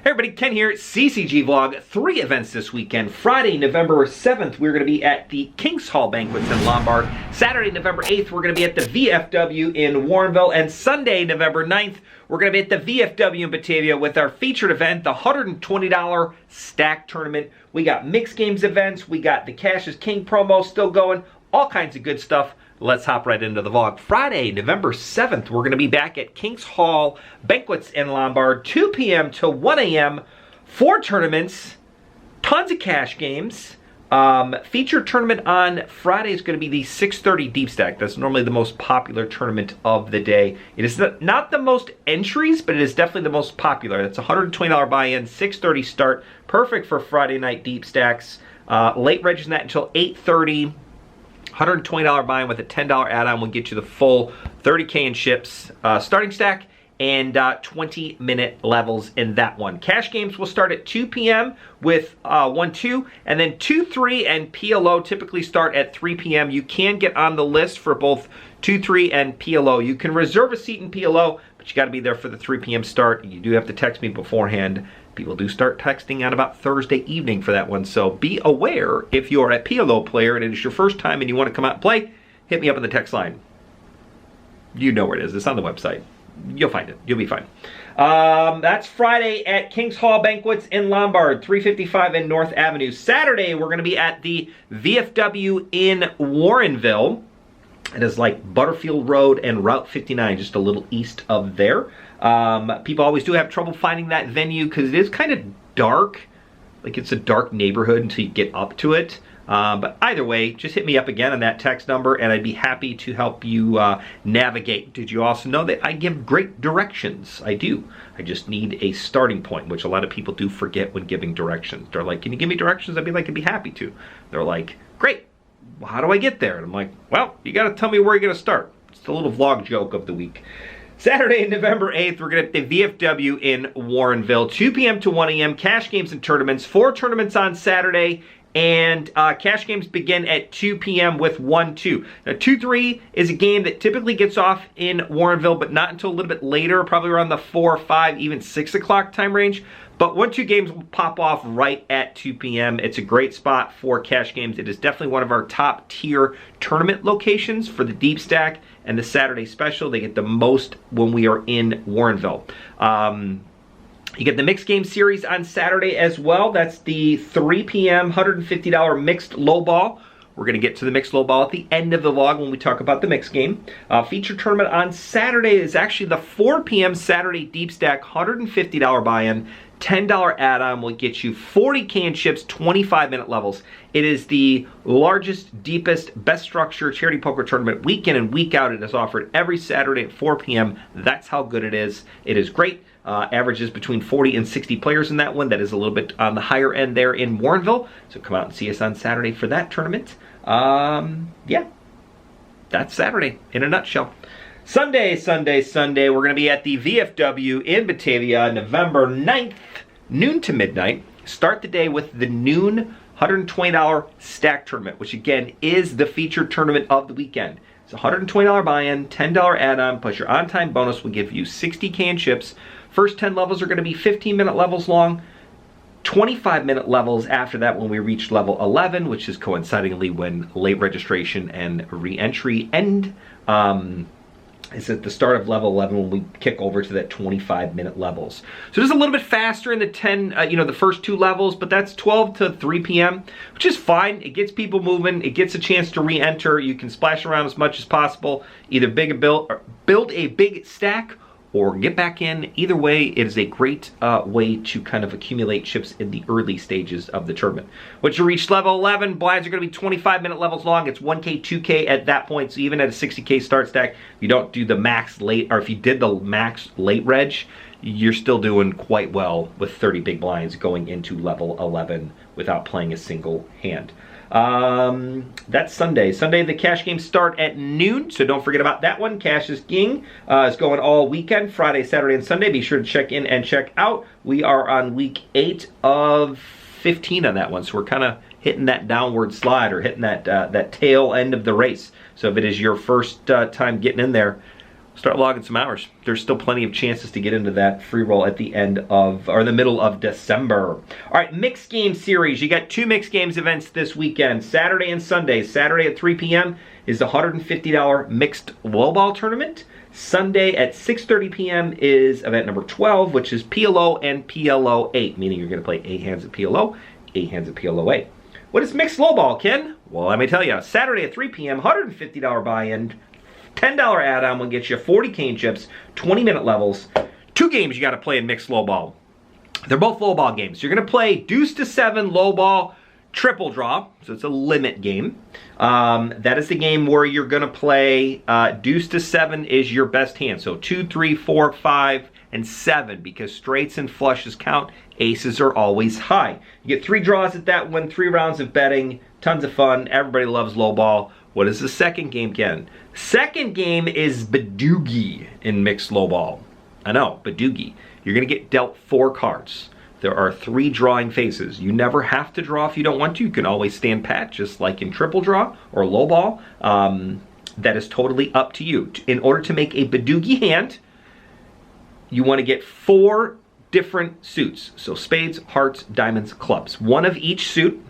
Hey everybody, Ken here, CCG Vlog. 3 events this weekend. Friday, November 7th, we're going to be at the King's Hall Banquets in Lombard. Saturday, November 8th, we're going to be at the VFW in Warrenville. And Sunday, November 9th, we're going to be at the VFW in Batavia with our featured event, the $120 Stack Tournament. We got mixed games events, we got the Cash is King promo still going, all kinds of good stuff. Let's hop right into the vlog. Friday, November 7th, we're going to be back at King's Hall Banquets in Lombard, 2 p.m. to 1 a.m. 4 tournaments, tons of cash games. Featured tournament on Friday is going to be the 630 Deep Stack. That's normally the most popular tournament of the day. It is not the most entries, but it is definitely the most popular. It's a $120 buy-in, 630 start. Perfect for Friday night Deep Stacks. Late reg is not until 8:30. $120 buy-in with a $10 add-on will get you the full 30K in chips starting stack and 20-minute levels in that one. Cash games will start at 2 p.m. with 1-2, and then 2-3 and PLO typically start at 3 p.m. You can get on the list for both 2-3 and PLO. You can reserve a seat in PLO, but you got to be there for the 3 p.m. start. You do have to text me beforehand. People do start texting on about Thursday evening for that one, so be aware if you're a PLO player and it is your first time and you want to come out and play, hit me up on the text line. You know where it is. It's on the website. You'll find it. You'll be fine. That's Friday at King's Hall Banquets in Lombard, 355 and North Avenue. Saturday, we're going to be at the VFW in Warrenville. It is like Butterfield Road and Route 59, just a little east of there. People always do have trouble finding that venue because it is kind of dark. Like it's a dark neighborhood until you get up to it. But either way, just hit me up again on that text number and I'd be happy to help you navigate. Did you also know that I give great directions? I do. I just need a starting point, which a lot of people do forget when giving directions. They're like, can you give me directions? I'd be like, I'd be happy to. They're like, great. Well, how do I get there? And I'm like, well, you got to tell me where you're going to start. It's the little vlog joke of the week. Saturday, November 8th, we're going to at the VFW in Warrenville, 2 p.m. to 1 a.m. Cash games and tournaments. 4 tournaments on Saturday, and cash games begin at 2 p.m. with 1-2. Now, 2-3 is a game that typically gets off in Warrenville, but not until a little bit later, probably around the 4, 5, even 6 o'clock time range. But 1-2 games will pop off right at 2 p.m. It's a great spot for cash games. It is definitely one of our top tier tournament locations for the Deep Stack and the Saturday Special. They get the most when we are in Warrenville. You get the mixed game series on Saturday as well. That's the 3 p.m. $150 mixed low ball. We're going to get to the mixed low ball at the end of the vlog when we talk about the mixed game. Feature tournament on Saturday is actually the 4 p.m. Saturday Deep Stack, $150 buy-in, $10 add-on will get you 40K in chips, 25-minute levels. It is the largest, deepest, best structured charity poker tournament week in and week out. It is offered every Saturday at 4 p.m. That's how good it is. It is great. Averages between 40 and 60 players in that one. That is a little bit on the higher end there in Warrenville. So come out and see us on Saturday for that tournament. Yeah, that's Saturday in a nutshell. Sunday, we're going to be at the VFW in Batavia, November 9th, noon to midnight. Start the day with the noon $120 stack tournament, which again is the featured tournament of the weekend. It's a $120 buy-in, $10 add-on, plus your on-time bonus will give you 60K in chips. First 10 levels are going to be 15-minute levels long. 25-minute levels after that when we reach level 11, which is coincidingly when late registration and re-entry end. It's at the start of level 11 when we kick over to that 25-minute levels. So just a little bit faster in the the first 2 levels, but that's 12 to 3 p.m., which is fine. It gets people moving. It gets a chance to re-enter. You can splash around as much as possible. Either build a big stack or get back in. Either way, it is a great way to kind of accumulate chips in the early stages of the tournament. Once you reach level 11, blinds are going to be 25-minute levels long. It's 1K, 2K at that point. So even at a 60K start stack, if you don't do the max late, or if you did the max late reg, you're still doing quite well with 30 big blinds going into level 11 without playing a single hand. That's Sunday. Sunday, the cash games start at noon, so don't forget about that one. Cash is King is going all weekend, Friday, Saturday, and Sunday. Be sure to check in and check out. We are on week 8 of 15 on that one, so we're kind of hitting that downward slide or hitting that that tail end of the race. So if it is your first time getting in there, start logging some hours. There's still plenty of chances to get into that free roll at the end of, or the middle of December. All right, mixed game series. You got 2 mixed games events this weekend, Saturday and Sunday. Saturday at 3 p.m. is the $150 mixed lowball tournament. Sunday at 6:30 p.m. is event number 12, which is PLO and PLO 8, meaning you're going to play 8 hands of PLO, 8 hands of PLO 8. What is mixed lowball, Ken? Well, let me tell you. Saturday at 3 p.m., $150 buy-in, $10 add-on will get you 40 cane chips, 20-minute levels. 2 games you got to play in mixed lowball. They're both lowball games. You're going to play deuce to 7 lowball triple draw, so it's a limit game. That is the game where you're going to play deuce to 7 is your best hand. So 2, 3, 4, 5, and 7, because straights and flushes count. Aces are always high. You get 3 draws at that one, 3 rounds of betting, tons of fun. Everybody loves lowball. What is the second game, Ken? Second game is Badoogie in mixed lowball. I know, Badoogie. You're going to get dealt 4 cards. There are 3 drawing phases. You never have to draw if you don't want to. You can always stand pat, just like in triple draw or lowball. That is totally up to you. In order to make a Badoogie hand, you want to get 4 different suits. So spades, hearts, diamonds, clubs. 1 of each suit.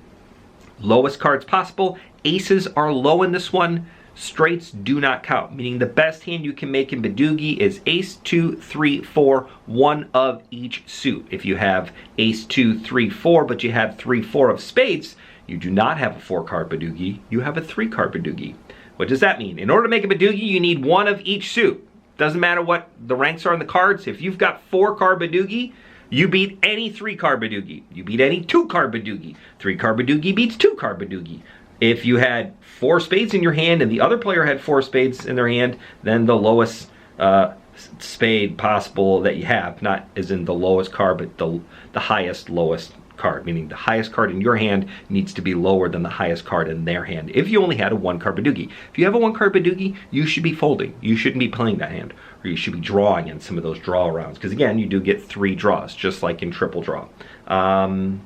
Lowest cards possible. Aces are low in this one. Straights do not count, meaning the best hand you can make in Badoogie is ace, 2, 3, 4, 1 of each suit. If you have ace, 2, 3, 4, but you have 3, 4 of spades, you do not have a 4-card Badoogie, you have a 3-card Badoogie. What does that mean? In order to make a Badoogie, you need 1 of each suit. Doesn't matter what the ranks are on the cards. If you've got 4-card Badoogie, you beat any 3-card Badoogie. You beat any 2-card Badoogie. 3-card Badoogie beats 2-card Badoogie. If you had 4 spades in your hand and the other player had 4 spades in their hand, then the lowest spade possible that you have, not as in the lowest card, but the highest lowest card, meaning the highest card in your hand needs to be lower than the highest card in their hand. If you only had a 1-card Badoogie. If you have a 1-card Badoogie, you should be folding. You shouldn't be playing that hand, or you should be drawing in some of those draw rounds, because again, you do get 3 draws, just like in triple draw. In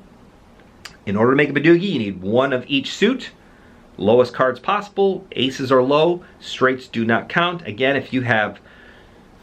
order to make a Badoogie, you need 1 of each suit. Lowest cards possible. Aces are low. Straights do not count. Again, if you have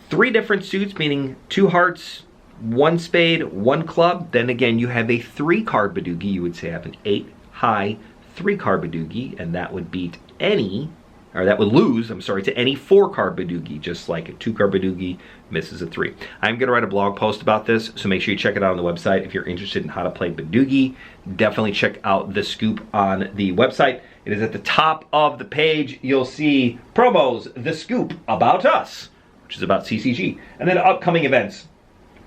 3 different suits, meaning 2 hearts, 1 spade, 1 club, then again you have a 3-card Badoogie. You would say have an 8-high 3-card Badoogie, and that would beat any, or that would lose, I'm sorry, to any 4-card Badoogie, just like a 2-card Badoogie misses a 3. I'm going to write a blog post about this, so make sure you check it out on the website. If you're interested in how to play Badoogie, definitely check out the scoop on the website. It is at the top of the page. You'll see promos, the scoop, about us, which is about CCG, and then upcoming events.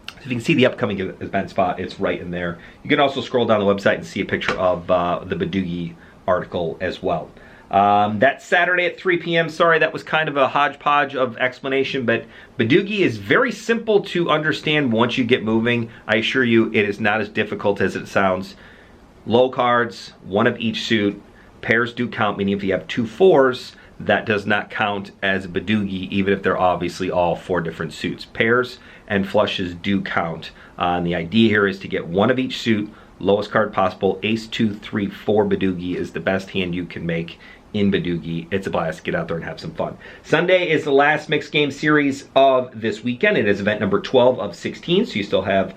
So if you can see the upcoming event spot, it's right in there. You can also scroll down the website and see a picture of the Badoogie article as well. That's Saturday at 3 p.m. Sorry, that was kind of a hodgepodge of explanation, but Badoogie is very simple to understand once you get moving. I assure you, it is not as difficult as it sounds. Low cards, 1 of each suit. Pairs do count, meaning if you have 2 4s, that does not count as Badoogie, even if they're obviously all 4 different suits. Pairs and flushes do count. And the idea here is to get 1 of each suit, lowest card possible. Ace, 2, 3, 4 Badoogie is the best hand you can make in Badoogie. It's a blast. Get out there and have some fun. Sunday is the last mixed game series of this weekend. It is event number 12 of 16, so you still have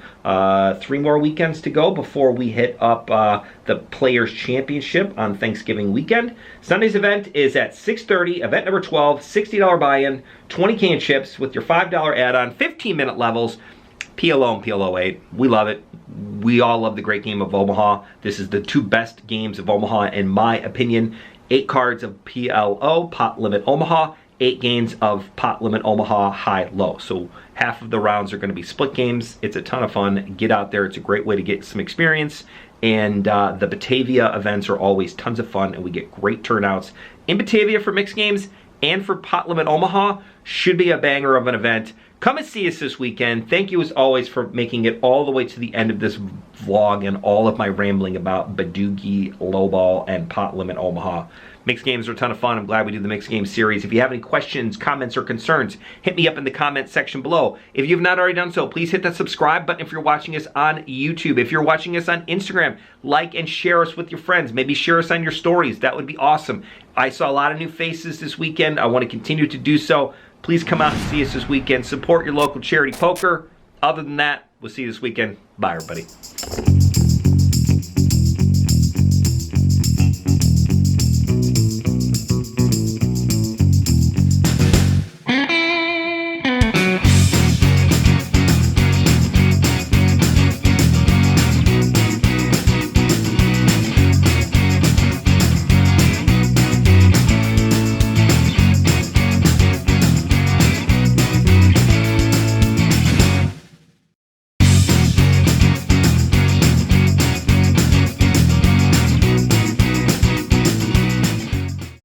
3 more weekends to go before we hit up the Players' Championship on Thanksgiving weekend. Sunday's event is at 6:30, event number 12, $60 buy-in, 20 can chips with your $5 add-on, 15-minute levels, PLO and PLO 8. We love it. We all love the great game of Omaha. This is the 2 best games of Omaha, in my opinion. 8 cards of PLO, Pot Limit Omaha, 8 games of Pot Limit Omaha, High Low. So half of the rounds are going to be split games. It's a ton of fun. Get out there. It's a great way to get some experience. And the Batavia events are always tons of fun, and we get great turnouts in Batavia for mixed games and for Pot Limit Omaha. Should be a banger of an event. Come and see us this weekend. Thank you as always for making it all the way to the end of this vlog and all of my rambling about Badoogie, Lowball, and Pot Limit Omaha. Mixed games are a ton of fun. I'm glad we do the mixed game series. If you have any questions, comments, or concerns, hit me up in the comment section below. If you've not already done so, please hit that subscribe button if you're watching us on YouTube. If you're watching us on Instagram, like and share us with your friends. Maybe share us on your stories. That would be awesome. I saw a lot of new faces this weekend. I want to continue to do so. Please come out and see us this weekend. Support your local charity poker. Other than that, we'll see you this weekend. Bye, everybody.